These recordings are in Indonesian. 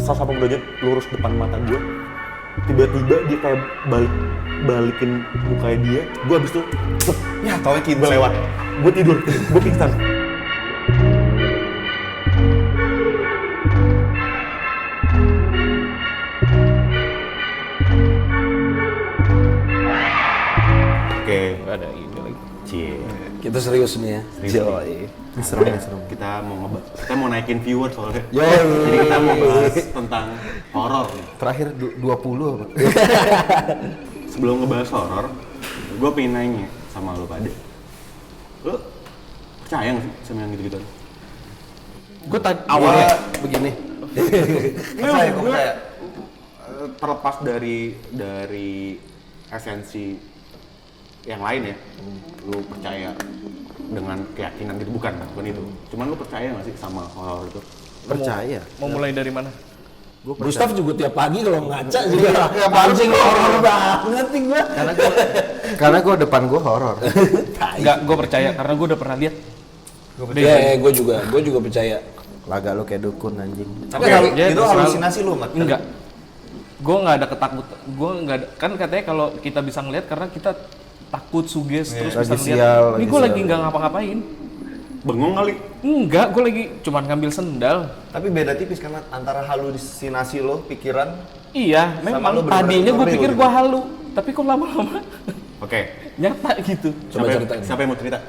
180 derajat lurus depan mata gue. Tiba-tiba dia kayak balikin mukanya dia, gue abis itu Ya tau gue lewat, gue tidur, gue pingsan. Oke, Nggak ada ini lagi. cie. Kita serius nih ya. Yoi. Serem. Kita mau naikin viewer soalnya. Yo. Jadi kita mau bahas tentang horor nih. Terakhir 20 apa? Sebelum ngebahas horor, gue pengen nanya sama lo pada. Lo percaya nggak sih sama yang gitu-gitu? Gue Awalnya begini. Percaya, gue percaya. Terlepas dari esensi yang lain ya, lu percaya dengan keyakinan gitu, bukan itu. Cuman lu percaya nggak sih sama horor itu? Percaya. Mau mulai dari mana? Gustaf juga tiap pagi kalau ngaca juga pancing horor banget nih gua. Karena gue depan gue horor. Enggak, gue percaya karena gue udah pernah lihat. Iya, gue juga percaya. Laga lu kayak dukun anjing. Tapi Itu halusinasi lu, Mat? Enggak. Gue nggak ada ketakutan. Gue nggak ada, kan katanya kalau kita bisa ngelihat karena kita takut suges terus Lagi bisa sial, ngeliat. Ini lagi gue sial. lagi nggak ngapa-ngapain. Bengong kali. Enggak, gue lagi cuman ngambil sendal. Tapi beda tipis karena antara halusinasi lo, pikiran. Iya, Sama memang lu bener-bener tadinya gue real pikir gitu. gue halu, tapi kok lama-lama Oke. nyata gitu. Coba ceritain. Siapa yang mau cerita?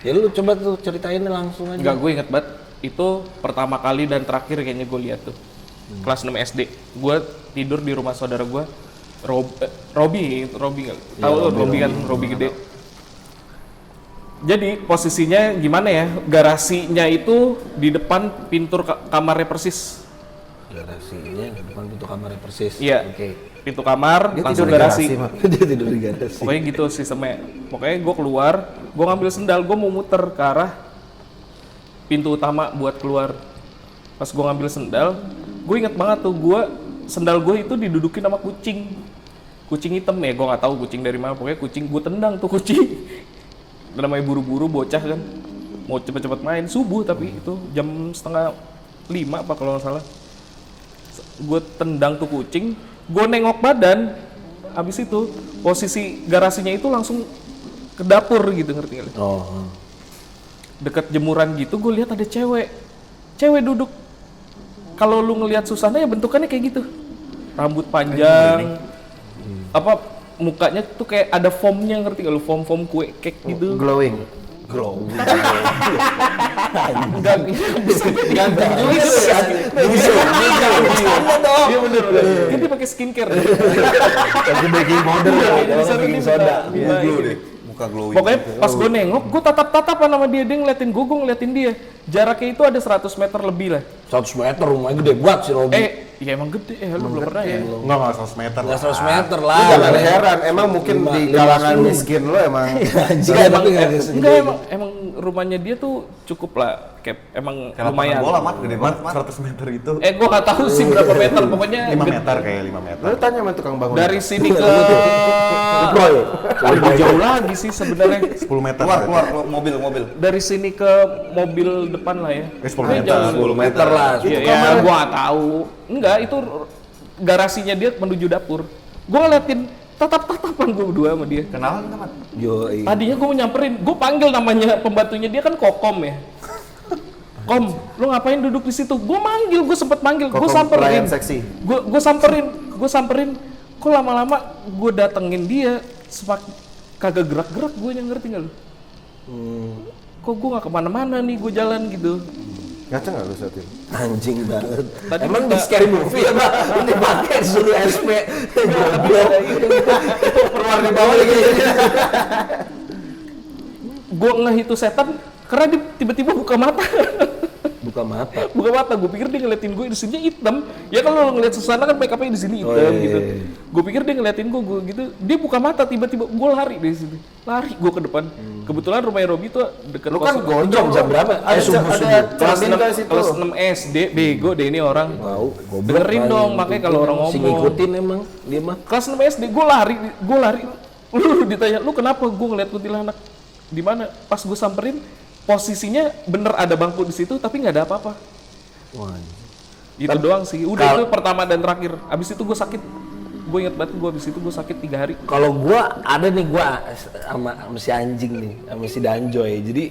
Ya lu coba tuh ceritain langsung aja. Enggak, gue inget banget itu pertama kali dan terakhir kayaknya gue lihat tuh. Kelas 6 SD. Gue tidur di rumah saudara gue. Robi nggak? Tahu lo Robi gede. Jadi posisinya gimana ya? Garasinya itu di depan pintu kamarnya persis. Garasinya di depan pintu kamarnya persis. Iya. Oke. Pintu kamar Dia langsung tidur di garasi. garasi, Mak. Dia tidur di garasi. Pokoknya gitu sistemnya. Pokoknya gue keluar, gue ngambil sendal, gue mau muter ke arah pintu utama buat keluar. Pas gue ngambil sendal, gue inget banget tuh sendal gue itu didudukin sama kucing hitam ya, gue nggak tahu kucing dari mana. Pokoknya kucing, gue tendang tuh kucing. Namanya buru-buru bocah kan, mau cepet-cepet main subuh tapi itu jam 4:30 apa kalau nggak salah. Gue tendang tuh kucing, gue nengok badan, abis itu posisi garasinya itu langsung ke dapur gitu, ngerti nggak? Oh. Deket jemuran gitu, gue lihat ada cewek duduk. Kalau lu ngelihat Susana ya bentukannya kayak gitu, rambut panjang, apa mukanya tuh kayak ada foamnya, ngerti nggak lu? Foam kue cake gitu. Glowing. Enggak bisa gantung juga sih. Iya bener. Kan dia pakai skincare. Lagi baking powder. Baking soda. Muka glowing. Pokoknya pas gue nengok, gue tatap-tatapan sama dia ngeliatin gue ngeliatin dia. Jaraknya itu ada 100 meter lebih lah. 100 meter rumahnya gede banget si Robi. Ya emang gede, lu belum pernah ya? Enggak 100 meter. Nggak 100 meter lah. Jangan heran, emang mungkin di kalangan miskin lo emang. Enggak, emang rumahnya dia tuh cukup lah, kayak emang lumayan. Bola, Mat, gede banget, Mat. 100 meter itu Gue nggak tahu sih berapa meter, pokoknya 5 meter kayak 5 meter. Lo tanya sama tukang bangunan. dari sini ke lebih jauh lagi sih sebenarnya. 10 meter. Keluar mobil. Dari sini ke mobil depan lah ya. 10 Ini meter. jauh. 10 meter lah. Iya, ya, gua nggak tahu. Enggak, itu garasinya dia menuju dapur. Gua ngeliatin tatap-tatapan gua berdua sama dia. Kenalan nggak, Mat? Yoi. Tadinya gua mau nyamperin, gua panggil namanya pembantunya dia kan Kokom ya. Kom, lu ngapain duduk di situ? Gua manggil, gua sempet manggil, gua Kokom samperin. pelayan seksi. Gua samperin. Kok lama-lama gua datengin dia, kagak gerak-gerak gua, yang ngerti nggak lu? Kok gua nggak kemana-mana nih, gua jalan gitu. Ngaca nggak lu saat itu? Anjing banget. Tadi Emang kita- di scary movie ya, Pak? Ini pakai suruh SP. Keluar di bawah lagi. Gua ngeh itu setan karena dia tiba-tiba buka mata. Buka mata, gue pikir dia ngeliatin gue di sini hitam. Ya kalau lo ngeliat Susana kan make up-nya di sini hitam gitu. Gue pikir dia ngeliatin gue gitu. Dia buka mata tiba-tiba, gue lari dari sini. Lari gue ke depan. Kebetulan rumahnya Robi tuh deket Lu kan kos. gondrong Jam berapa? Ada Kelas cermin 6, ke situ. kelas 6 SD, bego deh ini orang. Tahu, goblok. Dengerin dong, makanya kalau orang Si ngomong. ngikutin emang dia mah. Kelas 6 SD, gue lari. Lu ditanya, lu kenapa gue ngeliat kuntilanak? Di mana? Pas gue samperin, posisinya bener ada bangku di situ, tapi nggak ada apa-apa. Wah. Itu doang sih. Udah itu pertama dan terakhir. Abis itu gue sakit. Gue inget banget abis itu gue sakit 3 hari. Kalau gua ada nih, gua sama si anjing nih, sama si Danjoy. Jadi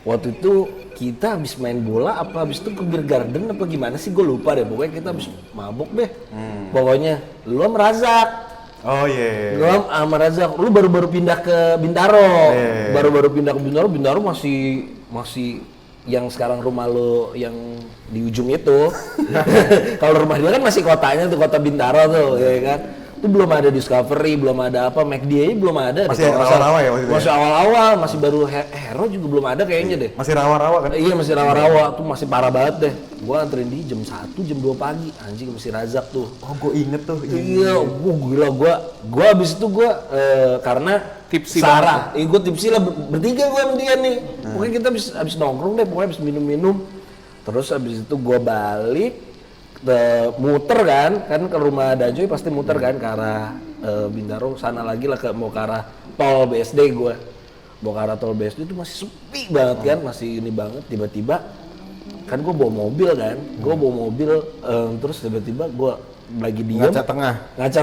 waktu itu kita habis main bola apa habis itu ke Beer Garden apa gimana sih, gue lupa deh. Pokoknya kita habis mabuk deh. Pokoknya lu sama Razak. Oh iya. Lu sama Razak, lu baru-baru pindah ke Bintaro. Baru-baru pindah ke Bintaro. Bintaro masih yang sekarang rumah lo yang di ujung itu. Kalau rumah dia kan masih kotanya tuh, kota Bintaro tuh, ya kan. Itu belum ada Discovery, belum ada apa, McD aja belum ada. Masih awal-awal ya waktu itu ya? Masih awal-awal, masih baru Hero juga belum ada kayaknya deh. Masih rawa-rawa kan? Iya masih rawa-rawa, tuh masih parah banget deh. Gua anterin di jam 1, jam 2 pagi, anjing masih Razak tuh. Oh, gue inget tuh. Iya, gila gua abis itu karena Tipsi Sarah, gua tipsi lah bertiga gua sama dia nih. Pokoknya kita abis nongkrong deh, pokoknya abis minum-minum. Terus abis itu gua balik, muter kan ke rumah Danjoy pasti muter kan ke arah Bintaro sana lagi lah, mau ke arah tol BSD gua. Mau ke arah tol BSD itu masih sepi banget kan, masih ini banget. Tiba-tiba kan gua bawa mobil kan, terus tiba-tiba gua lagi diem ngaca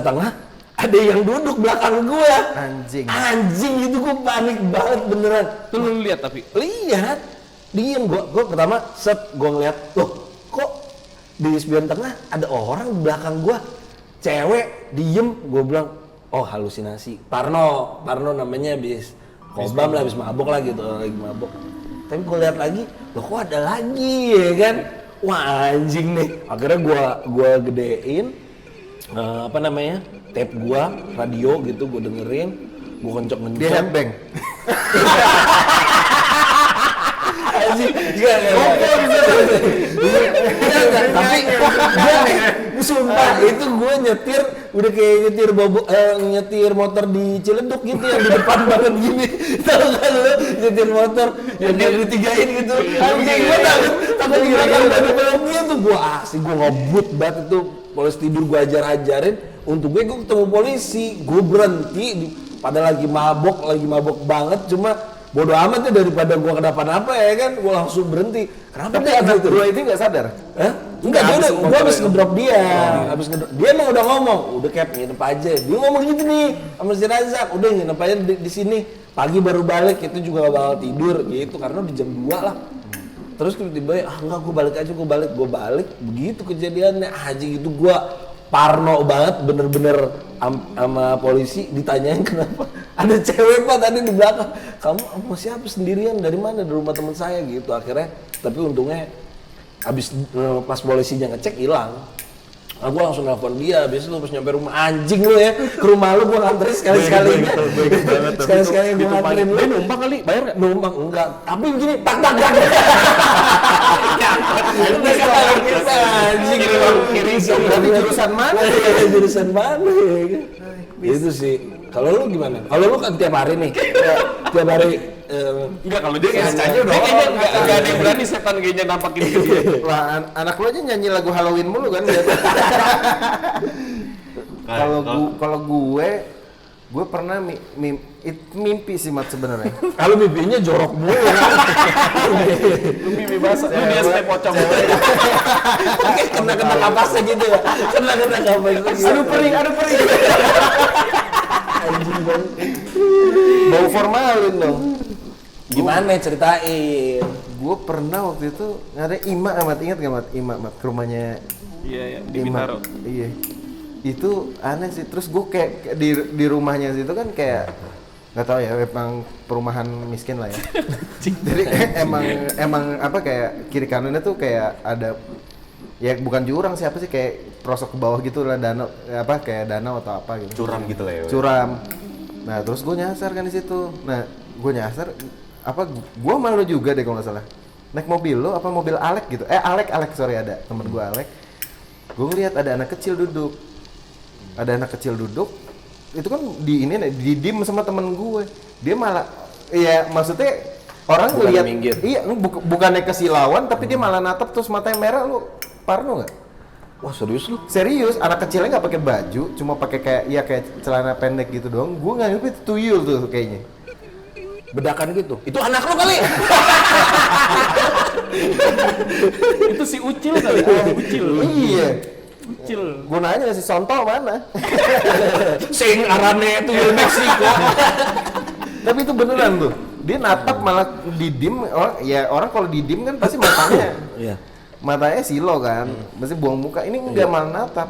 tengah ada yang duduk belakang gua. Anjing itu gua panik banget beneran. Tuh lu lihat tapi Lihat, diem gua pertama gua ngeliat, loh kok di spion tengah ada orang di belakang gua, cewek diem. Gua bilang, oh halusinasi. Parno namanya, habis kobam lah, habis mabok lah gitu, lagi mabok. Tapi gua lihat lagi, loh kok ada lagi ya kan? Wah anjing nih. Akhirnya gua gedein tape gua, radio gitu, gua dengerin, gua kencok-kencok. Dia headbang. Anjing, tapi gue sumpah itu gue nyetir udah kayak nyetir motor di Ciledug gitu yang di depan banget gini. Tahu kan lo nyetir motor yang ditigain gitu. Anjing gue takut di belakang dari belakangnya tuh gue asik, gue ngebut banget itu. Polisi tidur gue ajarin. Untuk gue ketemu polisi, gue berhenti padahal lagi mabok banget, cuma bodoh amat ya, daripada gua kenapa-napa ya kan, gua langsung berhenti. Kenapa dia gitu? Dua ini nggak sadar? Enggak, gua habis ngedrop dia. Dia emang udah ngomong, udah kayak nginep aja. Dia ngomong gitu nih sama si Razak, udah nginep aja di sini. Pagi baru balik, itu juga gak bakal tidur gitu karena udah jam 2 lah. Terus tiba-tiba enggak, gua balik. Begitu kejadiannya, anjing itu gua parno banget, bener-bener sama polisi ditanyain kenapa ada cewek pak tadi di belakang, kamu sama siapa sendirian, dari mana, dari rumah teman saya gitu. Akhirnya tapi untungnya abis pas polisinya ngecek hilang. Nah, gue langsung nelfon dia, abis itu pas nyampe rumah, anjing lu ya, ke rumah lu gue nganterin sekali-sekalinya. Sekali-sekali gue nganterin lu. numpang kali, bayar nggak? Numpang enggak, tapi begini, tak. Anjing kiri. Tapi jurusan mana? Jurusan mana ya? Itu sih. Kalau lu gimana? Kalau lu kan tiap hari nih, tiap hari. Enggak, kalau dia kayaknya kayaknya enggak ada yang berani setan kayaknya nampakin ke dia. Lah anak lu aja nyanyi lagu Halloween mulu kan. Kalau gue pernah mimpi sih Mat sebenarnya. Kalau mimpinya jorok mulu. Lu mimpi basah, lu dia step pocong. Kena kapasnya gitu ya. Kena kapasnya. Aduh pering. Anjing banget. Bau formalin dong. Gimana ceritain? Gue pernah waktu itu ada Ima, ingat gak Mat? Ima ke rumahnya Iya, di Ima. Bintaro. Iya. Itu aneh sih. Terus gue kayak di rumahnya situ kan kayak nggak tahu ya, emang perumahan miskin lah ya. Jadi emang apa kayak kiri kanannya tuh kayak ada ya bukan jurang sih, apa sih, kayak prosok ke bawah gitu lah, danau apa kayak danau atau apa gitu. Curam gitu lah ya. Curam. Nah, terus gue nyasar kan di situ. Nah, gue nyasar apa gue malu juga deh kalau nggak salah. Naik mobil lo apa mobil Alek gitu. Alek sorry, ada temen gue Alek. Gue ngeliat ada anak kecil duduk. Itu kan didiem sama temen gue. Dia malah ya maksudnya orang ngeliat, iya bukannya kesilauan tapi dia malah natap terus matanya merah. Lu parno nggak? Wah serius lu? Serius, anak kecilnya nggak pakai baju, cuma pakai kayak celana pendek gitu doang. Gue nggak ngerti itu tuyul tuh kayaknya. Bedakan gitu. Itu anak lu kali. Itu si Ucil kali. Ucil. Iya. Ucil. Gua nanya si Sonto mana? Sing arane itu di Meksiko. Tapi itu beneran tuh. Dia natap malah didim. Orang kalau didim kan pasti matanya. Iya. Matanya silo kan. Pasti buang muka. Ini enggak malah natap.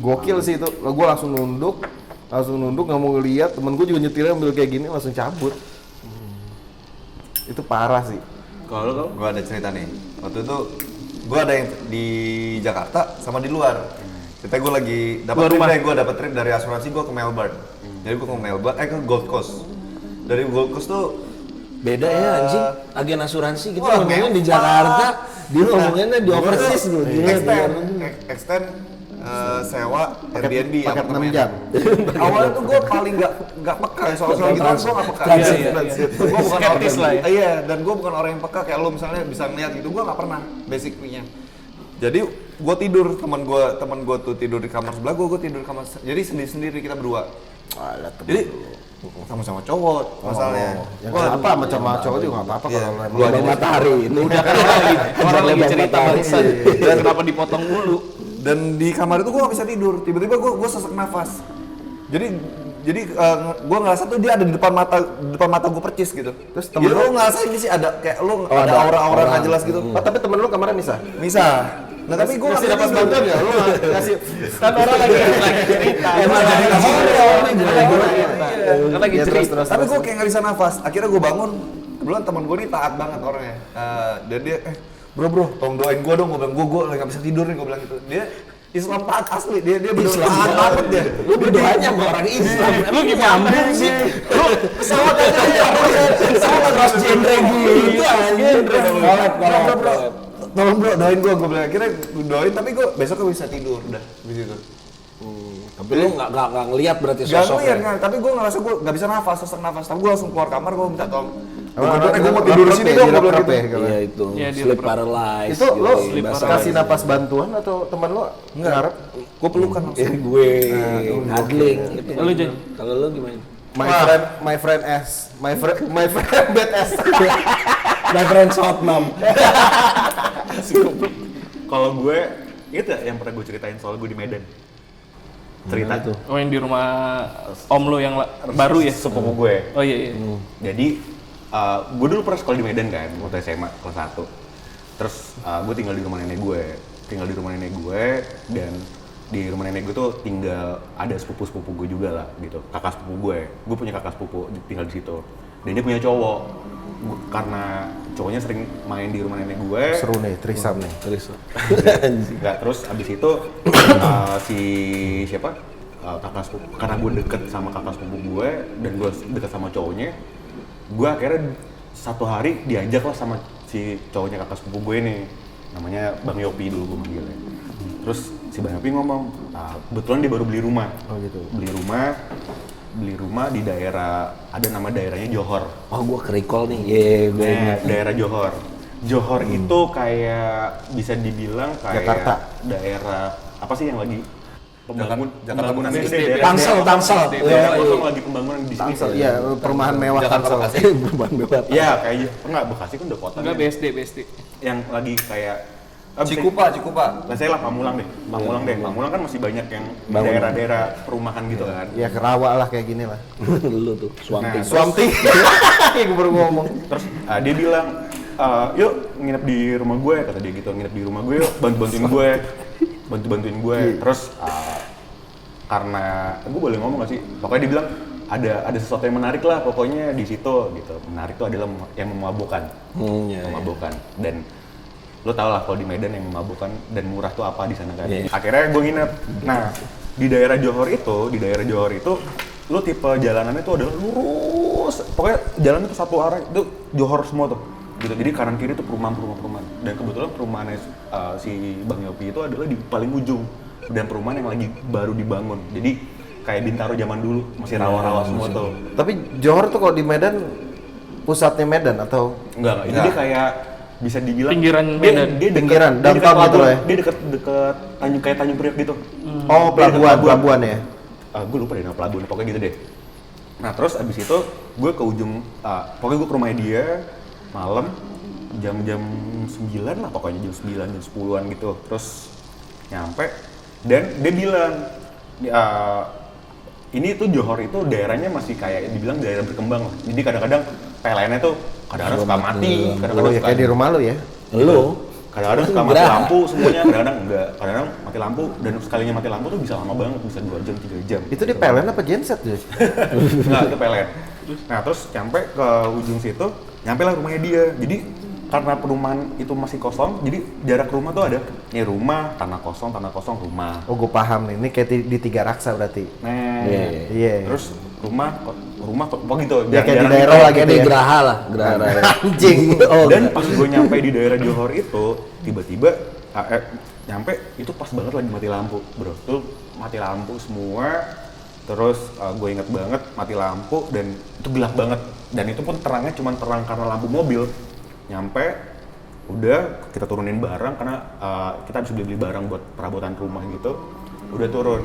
Gokil sih itu. Gue langsung nunduk nggak mau ngeliat. Temen gue juga nyetirnya ambil kayak gini langsung cabut. Itu parah sih. Kalau Gue ada cerita nih. Waktu itu gue ada yang di Jakarta sama di luar. Kita gue lagi dapat trip dari asuransi gue ke Melbourne. Jadi gue ke Melbourne, ke Gold Coast. Dari Gold Coast tuh Beda ya anjing, agen asuransi kita Wah, ngomongnya di mewah. Jakarta, dia ngomonginnya di overseas loh. extend sewa Airbnb Paket 6 apartemen. jam. Awalnya tuh gue paling nggak peka ya soal gitu, gue nggak peka. Iya. Gue bukan Skeptis lah ya. Iya, dan gue bukan orang yang peka kayak lo misalnya bisa ngeliat gitu, gue nggak pernah basicnya. Jadi gue tidur, teman gue tuh tidur di kamar sebelah gue tidur di kamar, jadi sendiri kita berdua. Jadi sama-sama cowok masalahnya. Yang apa macam cowok juga nggak apa-apa kalau emang. Gua ada matahari ini. Udah kan orang lagi cerita bangsa. Dan kenapa dipotong mulu? Dan di kamar itu gue gak bisa tidur, tiba-tiba gue sesak nafas. Jadi gue ngerasa tuh dia ada di depan mata gue percis gitu. Terus temen Jadi lu- lo ngerasa ini sih ada kayak lo Oh, ada ada aura-aura orang. nggak jelas gitu. Oh, tapi temen lu kemarin bisa. Bisa. Nah tapi gue Kasih dapat bantuan ya? Lu kasih Kan orang lagi cerita. Emang jadi Kan lagi Ya, cerita. terus. Tapi gue kayak nggak bisa nafas. Akhirnya gue bangun. Kebetulan teman gue ini taat banget orangnya. Dan dia bro tolong doain gue dong. Gue bilang gue lagi nggak bisa tidur nih. Gue bilang gitu. Dia Islam taat asli. Dia bener taat banget dia. Lu berdoanya sama orang Islam. Lu gimana sih? Lu pesawat aja pesawat harus genre gitu anjing. Bro, tolong bro doain gue bilang akhirnya gue doain tapi gue besok bisa tidur udah begitu. Tapi lu nggak ngelihat berarti Gak sosoknya. ngeliat, tapi gue ngerasa gue gak bisa nafas, sesak nafas. Tapi gue langsung keluar kamar, gue minta tolong. Gue mau tidur di sini dong, gue bilang gitu. Iya itu, Iya, dia sleep udah paralyzed. Itu lo gitu, bahasa kasih lain. napas bantuan atau teman lo ngarep? Gue pelukan langsung. Gue huddling gitu. Lu, Jay? Kalau lu gimana? My friend S, my friend bad S. My friend shot mom. Kalau gue itu yang pernah gue ceritain soal gue di Medan. Cerita tuh. Oh yang di rumah om lo yang baru ya? Sepupu gue. Oh iya iya. Jadi gue dulu pernah sekolah di Medan kan, waktu SMA kelas 1. Terus gue tinggal di rumah nenek gue, dan di rumah nenek gue tuh tinggal ada sepupu gue juga lah gitu, kakak sepupu gue punya kakak sepupu tinggal di situ, dan dia punya cowok. Karena cowoknya sering main di rumah nenek gue. Seru nih, trisam nih. Enggak, terus abis itu si siapa? Kakak sepupu, karena gue deket sama kakak sepupu gue dan gue deket sama cowoknya, gue akhirnya satu hari diajak lah sama si cowoknya kakak sepupu gue ini, namanya Bang Yopi dulu gue manggilnya. Terus si Bang Yopi ngomong, kebetulan dia baru beli rumah. Oh gitu. Beli rumah di daerah, ada nama daerahnya Johor. Oh gua kerikol nih. Gue ingat. Daerah Johor. Johor itu kayak bisa dibilang kayak Jakarta. daerah apa sih yang lagi pembangunan Bekasi. SD, daerah- Tangsel. daerah kosong lagi pembangunan di sini. Tangsel, iya perumahan mewah Tangsel. Beban beban. Iya, kayaknya enggak, Bekasi kan udah kota. Enggak nih. BSD. Yang lagi kayak Cikupa. Nah, saya lah Pamulang deh. Pamulang kan masih banyak yang Bangunan. daerah-daerah perumahan gitu kan. Ya Kerawak lah kayak gini lah. Lu tuh Nah, suamting. Suamti. Gue baru ngomong. Terus dia bilang, yuk nginep di rumah gue, kata dia gitu, nginep di rumah gue yuk, bantuin gue. Terus karena gue boleh ngomong gak sih? Pokoknya dia bilang ada sesuatu yang menarik lah pokoknya di situ gitu. Menarik itu adalah yang memabukkan. Iya. Memabukkan. Dan lo tau lah kalau di Medan yang memabukkan dan murah tuh apa di sana kan. Iya. Akhirnya gue nginep. Nah, di daerah Johor itu lo tipe jalanannya tuh adalah lurus. Pokoknya jalannya tuh satu arah, itu Johor semua tuh. Gitu. Jadi kanan kiri tuh perumahan. Dan kebetulan perumahannya si Bang Yopi itu adalah di paling ujung, dan perumahan yang lagi baru dibangun. Jadi kayak Bintaro zaman dulu, masih rawa-rawa semua tuh. Tapi Johor tuh kalau di Medan pusatnya Medan atau Enggak, itu dia kayak bisa dibilang Pinggiran Medan. Dia dekat- Pinggiran, dia dekat downtown gitu pelabuhan. lah ya? Dia dekat Tanjung Priok gitu. oh Dia dekat pelabuhan ya? Gue lupa deh nama pelabuhan, pokoknya gitu deh. Nah terus abis itu gue ke ujung, pokoknya gue ke rumahnya dia malam. jam-jam 9 lah pokoknya, jam 9, jam 10-an gitu. Terus nyampe dan dia bilang ini tuh Johor itu daerahnya masih kayak dibilang daerah berkembang lah. Jadi kadang-kadang PLN-nya tuh kadang-kadang suka mati, kadang-kadang Oh ya suka kayak di rumah lu ya. Lu kadang-kadang suka mati lampu semuanya, kadang-kadang enggak. Kadang-kadang mati lampu dan sekalinya mati lampu tuh bisa lama banget, bisa 2 jam, 3 jam. Itu di PLN apa genset tuh? Enggak, itu PLN. Nah, terus nyampe ke ujung situ, nyampe lah rumahnya dia. Jadi karena perumahan itu masih kosong, jadi jarak rumah tuh ada rumah, tanah kosong, rumah. Oh gue paham nih, ini kayak di Tiga Raksa berarti. Nah, Iya. terus rumah kok gitu. Ya, kayak di jarang daerah gitu. lagi kayak di Geraha lah, Geraha. Anjing. Oh, Dan pas gue nyampe di daerah Johor itu, tiba-tiba nyampe itu pas banget lagi mati lampu, bro. Tuh mati lampu semua. Terus gue inget banget mati lampu dan itu gelap banget. Dan itu pun terangnya cuma terang karena lampu mobil. Nyampe, udah kita turunin barang karena kita habis beli barang buat perabotan rumah gitu. Udah turun,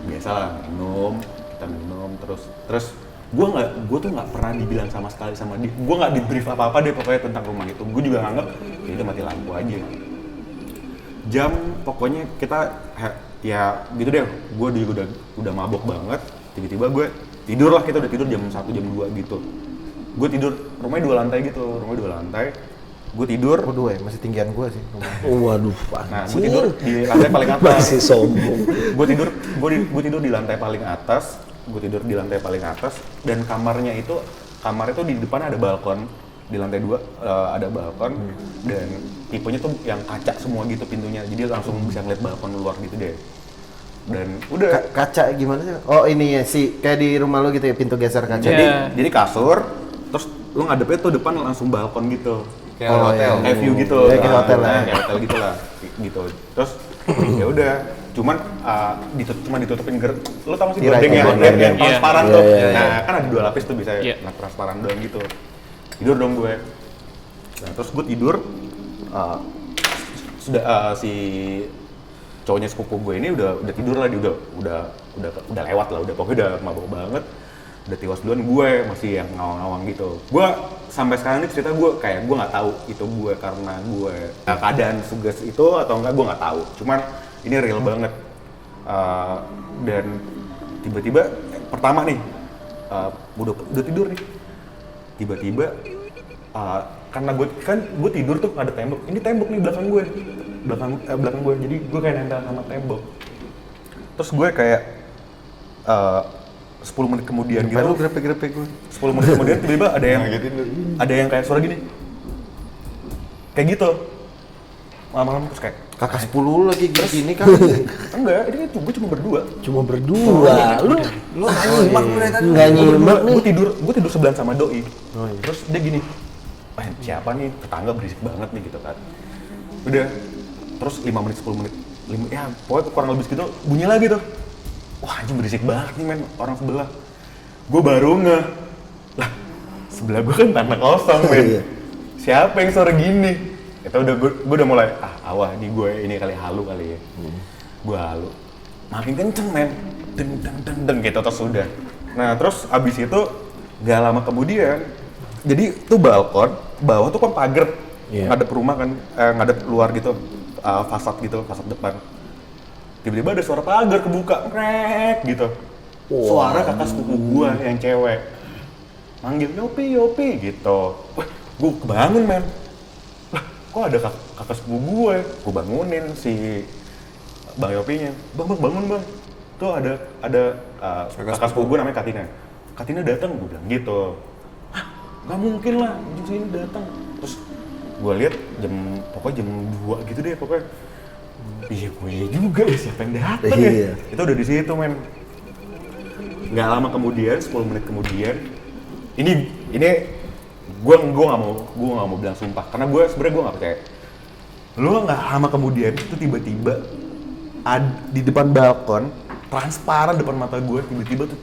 biasalah kita minum terus gue tuh nggak pernah dibilang sama sekali sama dia, gue nggak di brief apa deh pokoknya tentang rumah itu. Gue juga nganggep ya itu mati lampu aja. Jam pokoknya kita ya gitu deh, gue udah mabok banget. Tiba-tiba gue tidur lah, kita udah tidur jam 1 jam 2 gitu. Gue tidur, rumahnya 2 lantai gitu, gue tidur. Oh 2 ya, masih tinggian gue sih. Waduh, Nah, gue tidur di lantai paling atas. masih sombong. Gue tidur di lantai paling atas. Dan kamar itu di depan ada balkon, di lantai 2 ada balkon. Dan tipenya tuh yang kaca semua gitu pintunya, jadi langsung bisa ngeliat balkon luar gitu deh. Dan udah Kaca gimana sih? Oh ini ya sih, kayak di rumah lu gitu ya, pintu geser kaca. Iya. jadi kasur, terus lu ngadepnya tuh depan langsung balkon gitu. Kayak hotel. Kayak view gitu. Ya, kayak hotel lah. Kayak hotel gitu lah. Gitu. Terus ya udah, cuma ditutupin lu tau sih Tirai, gorden yang gorden. transparan Iya, tuh. iya, iya. Nah, kan ada 2 lapis tuh bisa Iya. transparan doang gitu. Tidur dong gue. Nah, terus gue tidur si cowoknya sepupu gue ini udah tidur lah, dia udah lewat lah, pokoknya udah mabok banget, udah tiwas duluan. Gue masih yang ngawang-ngawang gitu. Gue sampai sekarang ini cerita gue kayak gue nggak tahu itu gue karena gue keadaan suges itu atau enggak, gue nggak tahu. Cuman ini real banget. Dan tiba-tiba pertama nih udah tidur nih, tiba-tiba karena gue tidur tuh ada tembok. Ini tembok nih belakang gue, jadi gue kayak nempel sama tembok. Terus gue kayak 10 menit kemudian gitu, Baru grepe-grepe gue. 10 menit kemudian tiba-tiba ada yang kayak suara gini, kayak gitu malam-malam. Terus kayak Kakak 10 lagi gini kan. enggak, ini gue cuma berdua. Cuma berdua. Lu Nggak nyimak lu dari tadi. nggak nyimak nih. Gue tidur sebelahan sama doi. Terus dia gini, siapa nih, tetangga berisik banget nih gitu kan. Udah, terus 5 menit, 10 menit, ya pokoknya kurang lebih segitu, bunyi lagi tuh. Wah anjing berisik banget nih men, orang sebelah. Gue baru ngeh, lah sebelah gue kan tanah kosong men. Iya. Siapa yang suara gini? Itu udah gue udah mulai, awah nih gue ini kali halu kali ya. Gue halu, makin kenceng men, deng gitu terus udah. Nah terus abis itu gak lama kemudian, jadi tuh balkon, bawah tuh kan pagar, ngadep rumah kan, ngadep luar gitu, fasad depan. Tiba-tiba ada suara pagar kebuka, krek gitu. Suara kakak sepupu gua yang cewek, manggil Yopi gitu. Wah, gua kebangun men. Lah, kok ada kakak sepupu gue? Gua bangunin si Bang Yopinya. Bang bangun bang. Tuh ada kakak sepupu gue namanya Katina. Katina datang, gue bilang gitu. Hah, nggak mungkin lah, jam segini datang. Terus gue lihat pokoknya jam 2 gitu deh pokoknya. Iya gue juga ya, siapa yang datang ya? Iya. Itu udah di situ men. Nggak lama kemudian, 10 menit kemudian, ini gue nggak mau bilang sumpah karena sebenarnya gue nggak percaya. Lu nggak lama kemudian itu tiba-tiba di depan balkon transparan depan mata gue, tiba-tiba tuh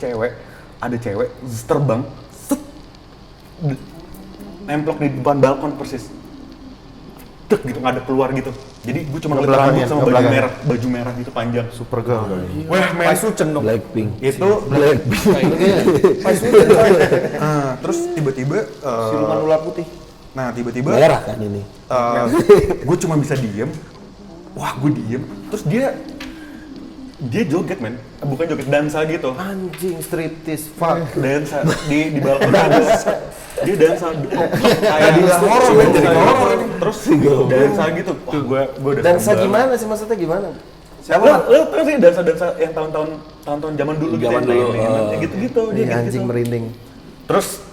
ada cewek terbang nemplok di depan balkon persis, tek gitu ngadep keluar gitu. Jadi gue cuma ngeliat rambut sama baju merah gitu panjang. Supergirl. Wah, men. Blackpink. Itu Blackpink. terus tiba-tiba Siluman ular putih. Nah tiba-tiba Merah kan ini. gue cuma bisa diem. Wah gue diem. Terus dia joget men, bukan joget, dansa gitu. Anjing striptease, fuck. Dansa di balkon. Dia dansa kayak Jadi horor men, jadi horor ini. Terus dansa gitu. Wah gue udah Dansa serem banget. gimana sih, maksudnya gimana? Siapa? Lo tau sih dansa yang tahun-tahun zaman dulu gitu. Zaman yang dulu, kayak gitu-gitu dia Iya, kayak anjing gitu. merinding. Terus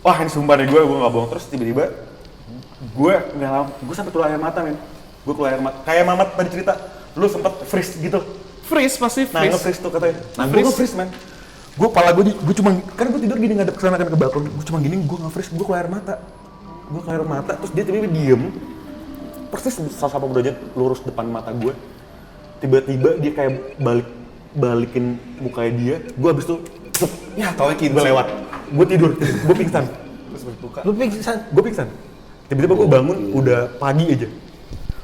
wah ini sumpah deh gue gak bohong. Terus tiba-tiba gue nggak lama, gue sampai keluar air mata men. Gue keluar air mata kayak Mamat tadi cerita, lu sempet freeze gitu. Freeze pasti Nah, freeze. nge-freeze tuh katanya. Nah, gue nge-freeze, man. Gue pala gue cuma, kan gue tidur gini ngadep kesana kan ke balkon. Gue cuma gini, gue nge-freeze, gue keluar air mata. Gue keluar air mata, terus dia tiba-tiba diem. Persis sama derajat lurus depan mata gue. Tiba-tiba dia kayak balikin mukanya dia. Gue abis itu, Ya, tau ya gue lewat. Gue tidur, gue pingsan. Terus berbuka. Lu pingsan. Gue pingsan. Tiba-tiba gue bangun, udah pagi aja.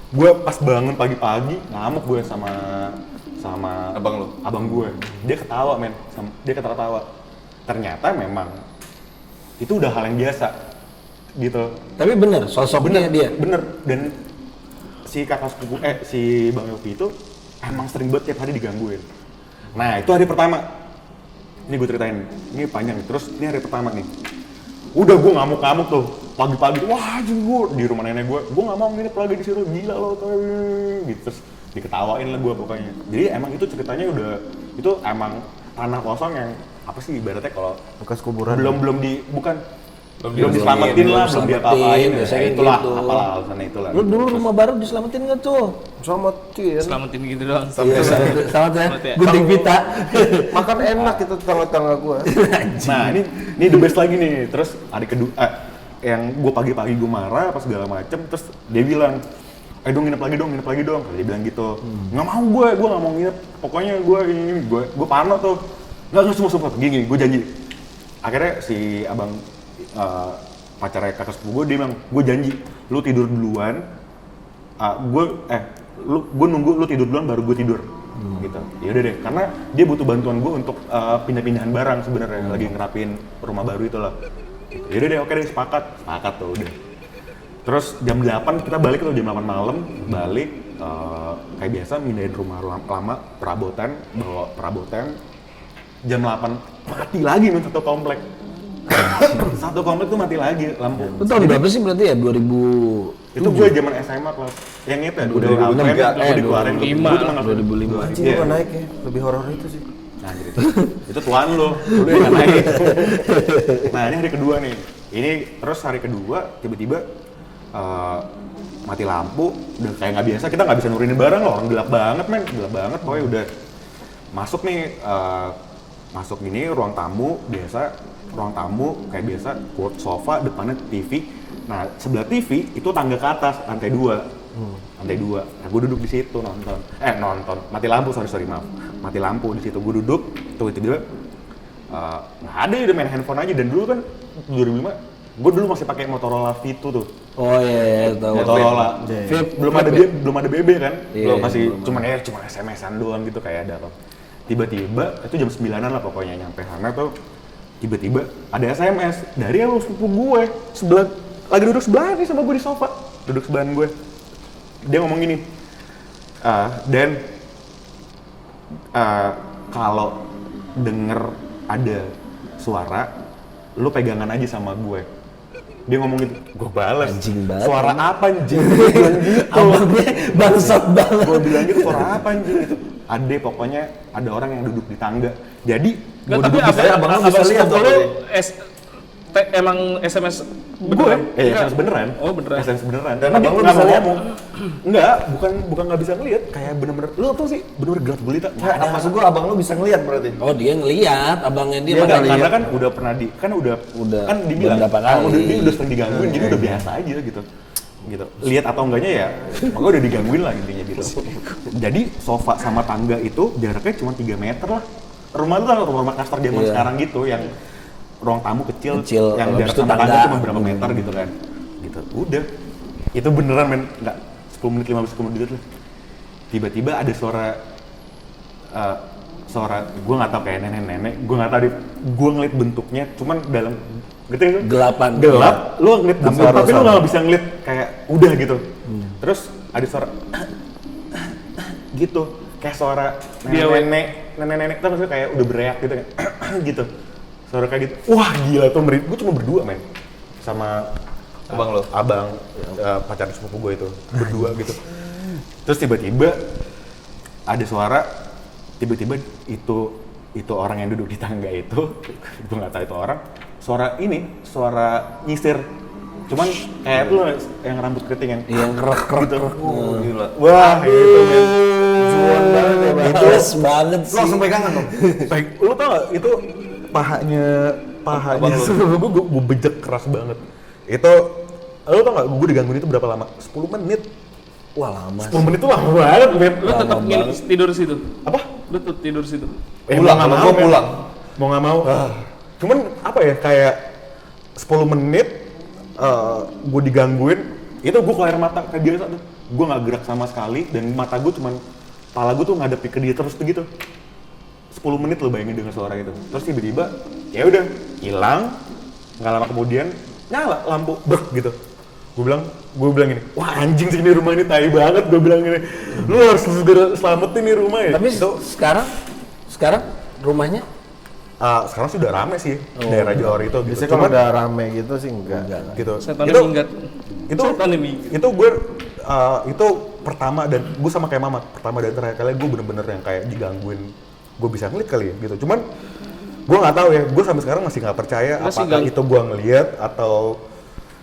Gue pas bangun pagi-pagi, ngamuk gue sama Abang lu? abang gue. Dia ketawa men, dia ketawa. Ternyata memang itu udah hal yang biasa gitu. Tapi bener, sosoknya dia. Bener. Dan si kakak sepupu, si Bang Yopi itu emang sering banget tiap hari digangguin. Nah itu hari pertama. Ini gue ceritain, ini panjang nih. Terus ini hari pertama nih. Udah gue ngamuk-ngamuk tuh, pagi-pagi, wah anjing gue di rumah nenek gue gak mau nginep lagi di situ, gila lo gitu. Terus diketawain lah gue pokoknya. Jadi emang itu ceritanya udah, itu emang tanah kosong yang apa sih ibaratnya kalau Bekas kuburan. belum Belum diselamatin lah, belum diapa-apain, ya, biasanya itulah gitu. apalah alasannya itulah. Lu dulu rumah baru diselamatin nggak tuh? Selamatin. Selamatin gitu doang. Iya, selamat ya. Selamat ya. Gunting pita. Makan enak itu tetangga-tetangga gua. Nah ini the best lagi nih. Terus hari kedua, yang gue pagi-pagi gue marah apa segala macem, terus dia bilang, dong nginep lagi dong. Dia bilang gitu, nggak mau gue nggak mau nginep. Pokoknya gue parno tuh. Nggak sumpah, gini, gue janji. Akhirnya si abang pacarnya kakak sepupu gue, dia bilang, gue janji, lu tidur duluan, gue nunggu lu tidur duluan baru gue tidur. Gitu. Ya udah deh, karena dia butuh bantuan gue untuk pindah-pindahan barang sebenarnya, lagi ngerapin rumah baru itulah. Ya udah deh, oke deh, sepakat tuh udah. Terus jam 8 kita balik tuh, jam 8 malam balik, kayak biasa mindahin rumah lama, bawa perabotan. Jam 8 mati lagi men satu komplek. Satu komplek tuh mati lagi lampu. Itu tahun berapa sih berarti ya? 2000. Itu gue zaman SMA kelas yang itu ya, udah 2006 apa ya? gue dikeluarin tuh. 2005. Gue cuma nggak 2005. Anjing Iya. gua naik ya. Lebih horor itu sih. Nah gitu. Itu tuan lo yang nggak naik. Nah ini hari kedua nih. Ini terus hari kedua tiba-tiba mati lampu, udah kayak nggak biasa, kita nggak bisa nurunin barang loh, orang gelap banget men, gelap banget. Pokoknya udah masuk nih, masuk gini ruang tamu biasa, ruang tamu kayak biasa, sofa, depannya TV. Nah sebelah TV itu tangga ke atas, lantai 2. Lantai 2. Nah gue duduk di situ nonton, mati lampu, sorry maaf, mati lampu di situ. Gue duduk, tuh tiba-tiba nggak ada, udah main handphone aja. Dan dulu kan 2005 gue dulu masih pakai Motorola V2 tuh. Oh iya, tahu. Motorola. Flip. Belum ada BB kan? Iya, Belum, masih belum cuma SMS-an doang gitu kayak ada apa. Tiba-tiba itu jam 9-an lah pokoknya, nyampe sana tuh tiba-tiba ada SMS dari yang sepupu gue sebelah, lagi duduk sebelah nih sama gue di sofa, duduk sebelahan gue. Dia ngomong gini, Dan kalau denger ada suara, lu pegangan aja sama gue. Dia ngomong gitu, gue balas, Anjing banget, suara apa anjing? Gue bilang gitu. Abangnya bangsat banget. Gue bilang gitu, suara apa anjing gitu? Ade, pokoknya ada orang yang duduk di tangga. Jadi Nggak, gue tapi duduk di sana, abang lu bisa lihat sepupu dong, lu emang SMS gue, beneran? SMS beneran. Oh beneran. SMS beneran. Dan Karena abang dia lu nggak bisa mau lihat? ngomong. Enggak, bukan nggak bisa ngeliat. Kayak bener-bener, lu tau sih, bener-bener gelap gulita. Nah, maksud gua abang lu bisa ngeliat berarti. Oh dia ngelihat, abangnya dia Iya, mana karena lihat. kan udah pernah Udah kan dibilang beberapa kalau kali. dia udah sering digangguin, jadi udah biasa aja gitu. Lihat atau enggaknya ya, makanya udah digangguin lah intinya gitu. Jadi sofa sama tangga itu jaraknya cuma 3 meter lah. Rumah itu kan rumah Makassar zaman Iya. sekarang gitu, yang ruang tamu kecil yang habis jarak itu sama tangga tangga. cuma berapa meter gitu kan. Gitu. Udah. Itu beneran men, enggak 10 menit 15 menit lah. Tiba-tiba ada suara gue nggak tahu kayak nenek-nenek, gue nggak tahu gue ngeliat bentuknya, cuman dalam Gitu kan? Gelapan. Gelap, lu ngeliat Tanpa bumi, tapi lu rasa. nggak bisa ngeliat kayak udah gitu. Terus ada suara gitu, kayak suara nenek-nenek tuh maksudnya kayak udah bereak gitu kan, gitu. Suara kayak gitu, wah gila tuh, gue cuma berdua men, sama Abang lo? abang, pacar sepupu gue itu, berdua gitu. Terus tiba-tiba ada suara, tiba-tiba itu orang yang duduk di tangga itu, gue nggak tahu itu orang, suara nyisir, cuman kayak lu yang rambut keriting yang krek gitu. Oh, gila. Wah itu men, Zuan banget ya, Bang. Itu Males banget Lu sih. langsung pegangan dong. lu tau gak itu pahanya Abang lu. gue bejek keras banget. Itu lu tau gak gue digangguin itu berapa lama? 10 menit. Wah lama. 10 menit tuh lama banget men. Lu tetap tidur di situ. Apa? Lu tetap tidur di situ. Pulang, kalau gua pulang. Mau nggak mau. Cuman apa ya, kayak 10 menit gue digangguin, itu gue keluar mata kayak biasa tuh. Gue nggak gerak sama sekali dan mata gue cuman, kepala gue tuh ngadep ke dia terus tuh gitu. 10 menit lo bayangin dengan suara itu. Terus tiba-tiba ya udah hilang. Nggak lama kemudian nyala lampu gitu. Gue bilang gini, wah anjing sih ini rumah ini tai banget. Gue bilang gini, lu harus segera selamatin nih rumah ya. Tapi sekarang rumahnya Sekarang sih udah rame sih daerah Johor itu. Gitu. Biasanya kalau udah rame gitu sih enggak. Gitu. Setannya Itu- minggat. itu Setannya minggat. itu gue itu pertama dan gue sama kayak Mamat, pertama dan terakhir kali gue bener-bener yang kayak digangguin, gue bisa ngeliat kali ya gitu. Cuman gue nggak tahu ya, gue sampai sekarang masih nggak percaya Masih apakah itu gue ngeliat atau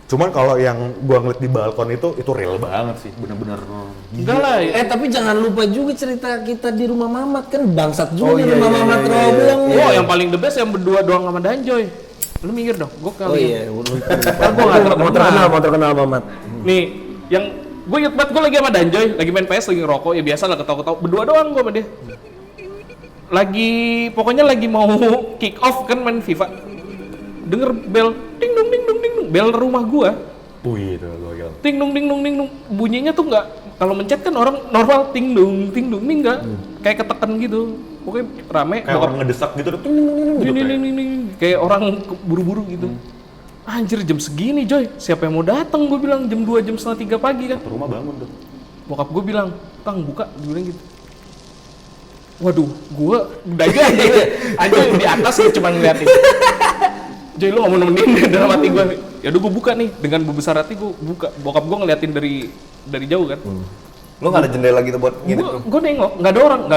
cuman kalau yang gue ngeliat di balkon itu real banget sih, bener-bener. Enggak lah. tapi jangan lupa juga cerita kita di rumah Mamat kan bangsat juga iya, rumah iya, Mamat iya, Roblong. Oh, yang paling the best yang berdua doang sama Danjoy. Lu minggir dong, gue Oh kali. iya, Kan gue gak mau terkenal Mamat. Nih, yang gue inget banget gue lagi sama Danjoy, lagi main PS, lagi ngerokok, ya biasa lah ketawa-ketawa. Berdua doang gue sama dia. Pokoknya lagi mau kick off kan main FIFA. Denger bel, ding dong ding dong ding dong, bel rumah gua. Wih itu gokil. Ting dong ding dong ding dong. Bunyinya tuh nggak, kalau mencet kan orang normal ting dong, ini enggak. Kayak ketekan gitu. Pokoknya rame. Kayak orang ngedesak gitu, ting, ting, ting, ting, gitu kayak. Ini kayak orang buru-buru gitu. Anjir jam segini Joy, siapa yang mau datang? Gue bilang jam 2, jam setengah 3 pagi kan. Satu rumah bangun tuh. Bokap gue bilang, Kang buka, dia bilang gitu. Waduh, gue udah aja di atas ya cuma ngeliatin. Joy lu gak mau nemenin dalam hati gue. Ya udah gue buka nih, dengan berbesar hati gue buka. Bokap gue ngeliatin dari jauh kan. Lu nggak ada jendela gitu buat ngintip lu? Gue nengok, nggak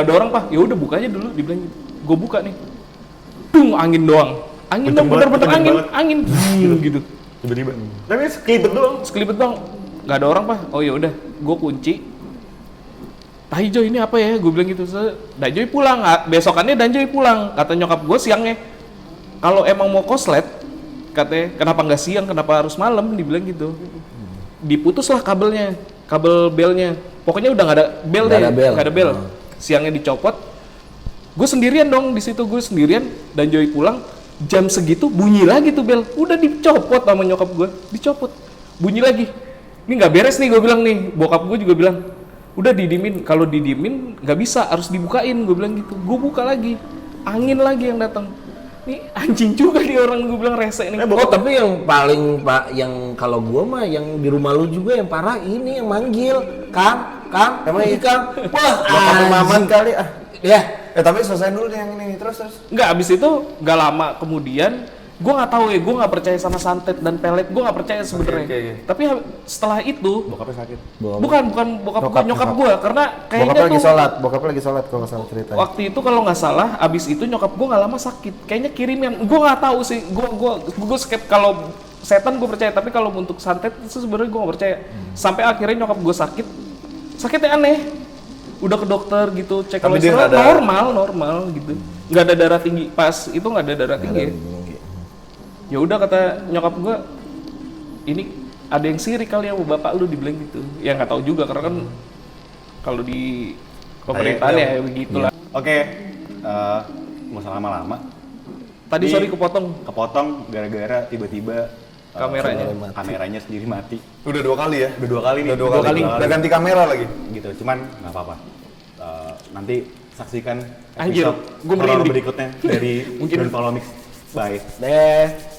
ada orang Pak. Ya udah buka aja dulu, dibilang gitu. Gue buka nih, angin doang, Kenceng dong, banget, bener-bener kenceng angin, gitu. Tiba-tiba. Tapi sekelibet doang. Sekelibet doang, nggak ada orang Pak. Oh ya udah, gue kunci. Tahi Joy ini apa ya? Gue bilang gitu. Danjoy pulang, besokannya Danjoy pulang. Kata nyokap gue siangnya, kalau emang mau koslet, katanya kenapa nggak siang, kenapa harus malam? Dibilang gitu. Diputuslah kabelnya, kabel belnya. Pokoknya udah nggak ada bel Nggak deh, ada bel. nggak ada bel. Siangnya dicopot. Gue sendirian dong di situ, gue sendirian. Danjoy pulang, jam segitu bunyi lagi tuh bel. Udah dicopot sama nyokap gue, dicopot. Bunyi lagi. Ini nggak beres nih, gue bilang nih. Bokap gue juga bilang, udah didimin. Kalau didimin nggak bisa, harus dibukain. Gue bilang gitu. Gue buka lagi, angin lagi yang datang. Nih anjing juga nih orang, gue bilang rese nih. Oh tapi yang paling yang kalau gua mah yang di rumah lu juga yang parah ini yang manggil Kang Emang ini iya? Kang wah Bokap Mamat anjing. kali ah. Ya Tapi selesai dulu deh yang ini, terus. Nggak, abis itu nggak lama kemudian gue nggak tahu ya, gue nggak percaya sama santet dan pelet, gue nggak percaya sebenarnya. Oke. Tapi setelah itu Bokapnya sakit. bukan bokap gue, nyokap gue, karena kayaknya Bokap lagi sholat kalau nggak salah ceritanya. waktu itu kalau nggak salah abis itu nyokap gue nggak lama sakit, kayaknya kiriman, gue nggak tahu sih, gue skep kalau setan gue percaya, tapi kalau untuk santet itu sebenarnya gue nggak percaya. Sampai akhirnya nyokap gue sakitnya aneh, udah ke dokter gitu, cek Tapi dia kolesterol nggak ada- normal gitu, nggak ada darah tinggi, pas itu nggak ada darah tinggi. Ya udah kata nyokap gue, ini ada yang sirik kali ya sama bapak lu, dibilang gitu. Ya nggak tahu juga karena kan kalau di pemerintahan ya begitulah. Oke, nggak usah lama-lama. Tadi Ini sorry kepotong Kepotong gara-gara tiba-tiba kameranya sendiri mati. Udah 2 kali ya? Udah 2 kali nih. Udah 2 kali. Udah ganti kamera lagi. Gitu, cuman nggak apa-apa. Nanti saksikan Anjir, episode gua horor merinding. berikutnya dari Mungkin- Don't Follow Mix. Bye. deh.